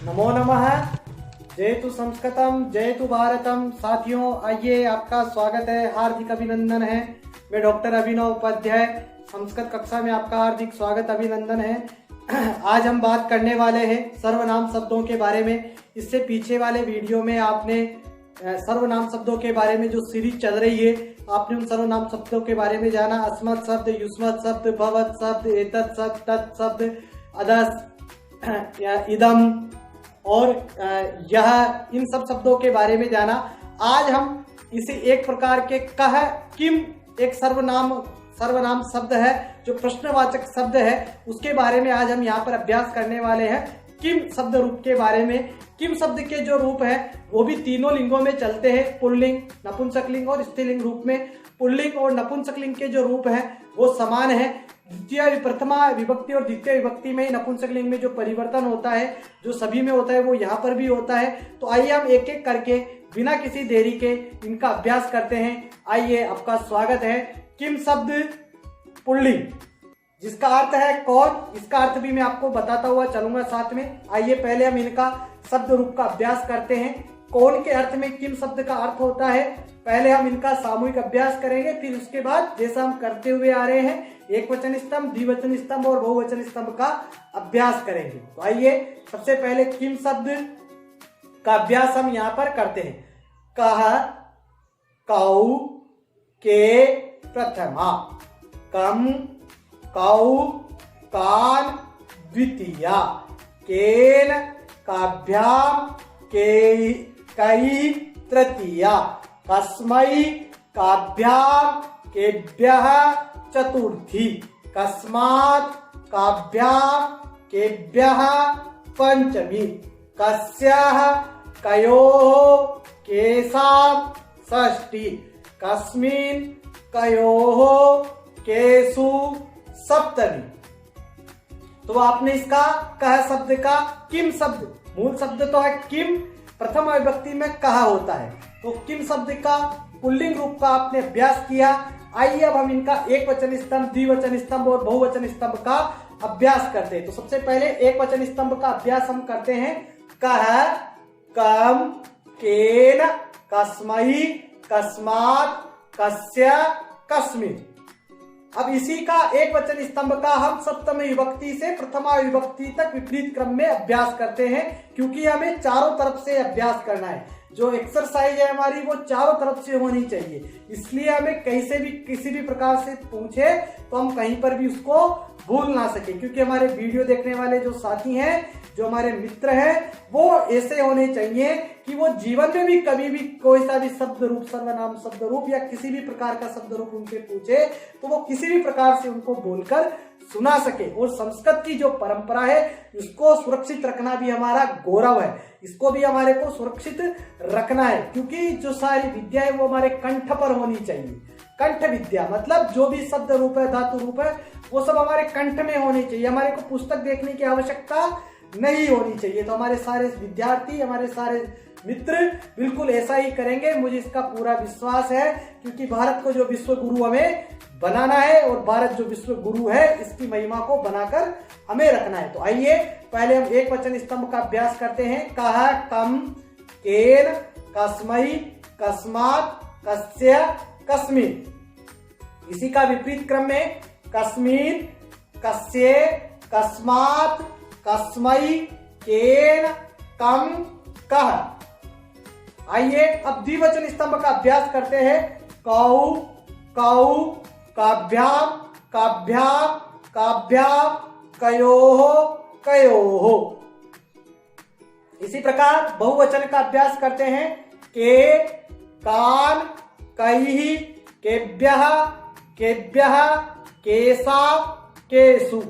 नमो नमः। जयतु संस्कृतम जयतु भारतम। साथियों, आइए, आपका स्वागत है, हार्दिक अभिनंदन है। मैं डॉक्टर अभिनव उपाध्याय, संस्कृत कक्षा में आपका हार्दिक स्वागत अभिनंदन है। आज हम बात करने वाले हैं सर्वनाम शब्दों के बारे में। इससे पीछे वाले वीडियो में आपने सर्वनाम शब्दों के बारे में जो सीरीज चल रही है, आपने उन सर्वनाम शब्दों के बारे में जाना। अस्मत् शब्द, युष्मत् शब्द, भवत् शब्द, एतत् शब्द, तत् शब्द, अदस् या इदम और यह, इन सब शब्दों के बारे में जाना। आज हम इसे एक प्रकार के कह, किम, एक सर्वनाम शब्द है जो प्रश्नवाचक शब्द है, उसके बारे में आज हम यहाँ पर अभ्यास करने वाले हैं। किम शब्द रूप के बारे में। किम शब्द के जो रूप है वो भी तीनों लिंगों में चलते हैं, पुल्लिंग, नपुंसकलिंग और स्त्रीलिंग रूप में। पुल्लिंग और नपुंसकलिंग के जो रूप है वो समान है। द्वितीय, प्रथमा विभक्ति और द्वितीय विभक्ति में ही नपुंसकलिंग में जो परिवर्तन होता है, जो सभी में होता है, वो यहाँ पर भी होता है। तो आइए हम एक एक करके बिना किसी देरी के इनका अभ्यास करते हैं। आइए, आपका स्वागत है। किम शब्द पुल्लिंग, जिसका अर्थ है कौन, इसका अर्थ भी मैं आपको बताता हुआ चलूंगा साथ में। आइए पहले हम इनका शब्द रूप का अभ्यास करते हैं। कौन के अर्थ में किम शब्द का अर्थ होता है, पहले हम इनका सामूहिक अभ्यास करेंगे, फिर उसके बाद जैसा हम करते हुए आ रहे हैं एक वचन स्तंभ, द्विवचन स्तंभ और बहुवचन स्तंभ का अभ्यास करेंगे। तो आइए सबसे पहले किम शब्द का अभ्यास हम यहाँ पर करते हैं। कह, कौ, के, प्रथमा, कम, कौ, कान, द्वितीया, केन, काभ्याम, के, कई, तृतीया, कस्मै, काभ्याम, केभ्यः, चतुर्थी, कस्मात्, काभ्याम, केभ्यः, पंचमी, कस्याः, कयोः, केषां, षष्ठी, कस्मिन्, कयोः, केषु, सप्तमी। तो आपने इसका कह शब्द का किम शब्द, मूल शब्द तो है किम, प्रथम विभक्ति में कहा होता है, तो किम शब्द का पुल्लिंग रूप का आपने अभ्यास किया। आइए अब हम इनका एक वचन स्तंभ, द्विवचन स्तंभ और बहुवचन स्तंभ का अभ्यास करते हैं। तो सबसे पहले एक वचन स्तंभ का अभ्यास हम करते हैं। कह, कम, केन, कस्मै, कस्मात्, कस्य, कस्मिन्। अब इसी का एक वचन स्तंभ का हम सप्तमी विभक्ति से प्रथमा विभक्ति तक विपरीत क्रम में अभ्यास करते हैं, क्योंकि हमें चारों तरफ से अभ्यास करना है। जो एक्सरसाइज है हमारी वो चारों तरफ से होनी चाहिए, इसलिए हमें कहीं से भी किसी भी प्रकार से पूछे तो हम कहीं पर भी उसको भूल ना सके, क्योंकि हमारे वीडियो देखने वाले जो साथी हैं, जो हमारे मित्र हैं, वो ऐसे होने चाहिए कि वो जीवन में भी कभी भी कोई सा भी शब्द रूप, सर्वनाम शब्द रूप या किसी भी प्रकार का शब्द रूप उनसे पूछे तो वो किसी भी प्रकार से उनको बोलकर सुना सके। और संस्कृत की जो परंपरा है इसको सुरक्षित रखना भी हमारा गौरव है, इसको भी हमारे को सुरक्षित रखना है, क्योंकि जो सारी विद्या है वो हमारे कंठ पर होनी चाहिए। कंठ विद्या मतलब जो भी शब्द रूप है, धातु रूप है, वो सब हमारे कंठ में होनी चाहिए। हमारे को पुस्तक देखने की आवश्यकता नहीं होनी चाहिए। तो हमारे सारे विद्यार्थी, हमारे सारे मित्र बिल्कुल ऐसा ही करेंगे, मुझे इसका पूरा विश्वास है, क्योंकि भारत को जो विश्व गुरु हमें बनाना है और भारत जो विश्व गुरु है इसकी महिमा को बनाकर हमें रखना है। तो आइए पहले हम एक वचन स्तंभ का अभ्यास करते हैं। कह, कम, केन, कस्मै, कस्मात्, कस्य, कस्मिन्। इसी का विपरीत क्रम में कस्मिन्, कस्य, कस्मात्, कस्मै, केन, कम, कह। आइए अब द्विवचन स्तंभ का अभ्यास करते हैं। कौ, कौ, काभ्याम, काभ्याम, काभ्याम, कयोः, कयोः। इसी प्रकार बहुवचन का अभ्यास करते हैं। के, कान, कैः, केभ्यः, केभ्यः, केषां, केषु।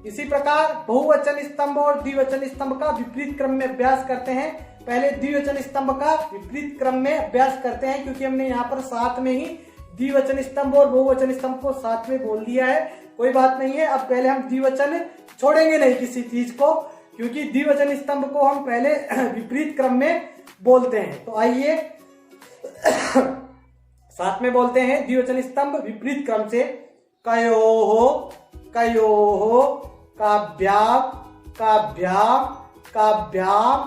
इसी प्रकार बहुवचन स्तंभ और द्विवचन स्तंभ का विपरीत क्रम में अभ्यास करते हैं। पहले द्विवचन स्तंभ का विपरीत क्रम में अभ्यास करते हैं, क्योंकि हमने यहाँ पर साथ में ही द्विवचन स्तंभ और बहुवचन स्तंभ को साथ में बोल दिया है। कोई बात नहीं है, अब पहले हम द्विवचन छोड़ेंगे नहीं किसी चीज को, क्योंकि द्विवचन स्तंभ को हम पहले विपरीत क्रम में बोलते हैं। तो आइए साथ में बोलते हैं द्विवचन स्तंभ विपरीत क्रम से। कयोः, कयोः, काभ्याम, काभ्याम, काभ्याम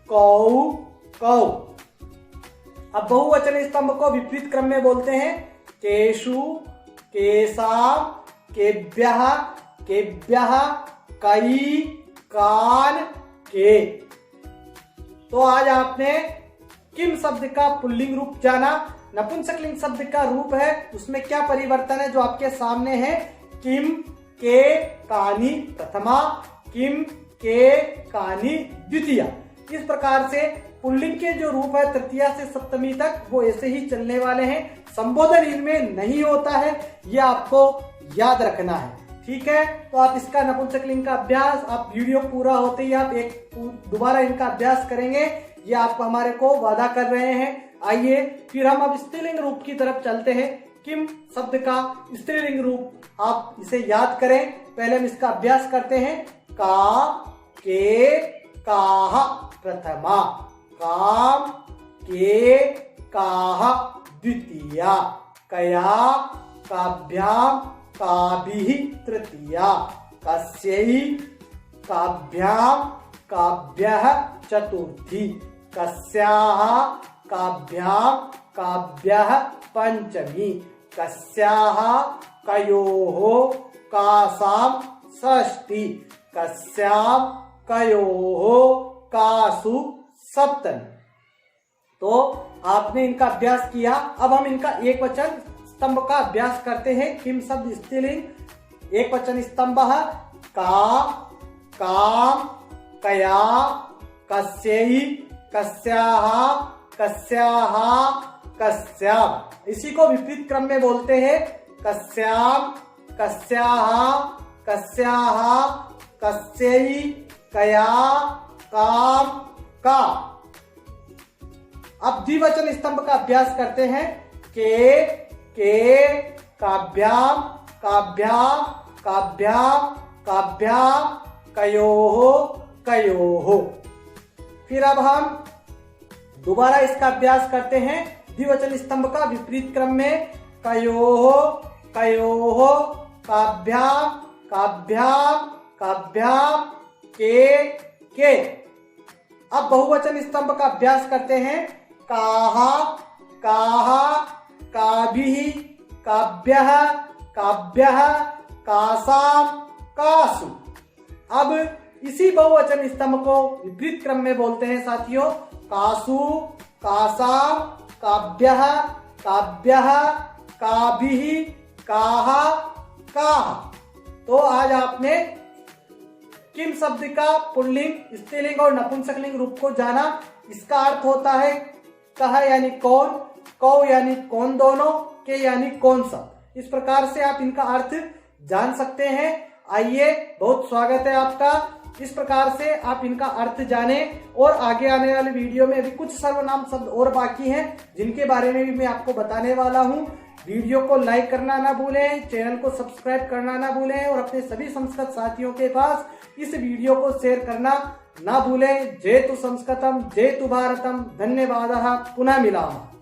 कौ कौ। अब बहुवचन स्तंभ को विपरीत क्रम में बोलते हैं केशु केशाम केभ्यः केभ्यः कई कान के। तो आज आपने किम शब्द का पुल्लिंग रूप जाना। नपुंसकलिंग शब्द का रूप है, उसमें क्या परिवर्तन है जो आपके सामने है। किम के कानी प्रथमा, किम के कानी द्वितीया। इस प्रकार से पुल्लिंग के जो रूप है तृतीया से सप्तमी तक वो ऐसे ही चलने वाले हैं। संबोधन इनमें नहीं होता है, ये आपको याद रखना है। ठीक है, तो आप इसका नपुंसकलिंग का अभ्यास, आप वीडियो पूरा होते ही आप दोबारा इनका अभ्यास करेंगे, ये आप हमारे को वादा कर रहे हैं। आइए फिर हम अब स्त्रीलिंग रूप की तरफ चलते हैं। किम शब्द का स्त्रीलिंग रूप आप इसे याद करें। पहले हम इसका अभ्यास करते हैं। का के काह प्रथमा, काम के काह द्वितीया, कया काभ्याम काभिः तृतीया, कस्यै काभ्याम काभ्यः चतुर्थी, कस्याः काभ्याम काभ्यः पंचमी, कस्याः कयोः कासाम षष्ठी, कस्याम कयोः कासु सप्तमी। तो आपने इनका अभ्यास किया। अब हम इनका एक वचन स्तंभ का अभ्यास करते हैं। किम शब्द स्त्रीलिंग एक वचन स्तंभ का, काम, कया, कस्यै, कस्याः, कस्याः, कस्याम। इसी को विपरीत क्रम में बोलते हैं। कस्याम, कस्याः, कस्याः, कस्यै, कया, काम, का। अब द्विवचन स्तंभ का अभ्यास करते हैं। के काभ्याम काभ्याम काभ्याम काभ्याम कयोः कयोः। फिर अब हम दोबारा इसका अभ्यास करते हैं द्विवचन स्तंभ का विपरीत क्रम में। कयोः कयोः काभ्याम काभ्याम काभ्याम के। अब बहुवचन स्तंभ का अभ्यास करते हैं। काहा काहा काभिः काभ्यः काभ्यः कासाम कासु। अब इसी बहुवचन स्तंभ को विपरीत क्रम में बोलते हैं साथियों। कासु कासाम काभ्यः काभ्यः काभिः काः काः। तो आज आपने किम शब्द का पुल्लिंग, स्त्रीलिंग और नपुंसकलिंग रूप को जाना। इसका अर्थ होता है कह यानी कौन, कौ यानी कौन दोनों, के यानी कौन सा। इस प्रकार से आप इनका अर्थ जान सकते हैं। आइए, बहुत स्वागत है आपका। इस प्रकार से आप इनका अर्थ जाने और आगे आने वाले वीडियो में अभी कुछ सर्वनाम शब्द और बाकी हैं जिनके बारे में भी मैं आपको बताने वाला हूं। वीडियो को लाइक करना ना भूलें, चैनल को सब्सक्राइब करना ना भूलें और अपने सभी संस्कृत साथियों के पास इस वीडियो को शेयर करना ना भूलें। जय तु संस्कृतम, जय तु भारतम। धन्यवादः। पुनः मिलामः।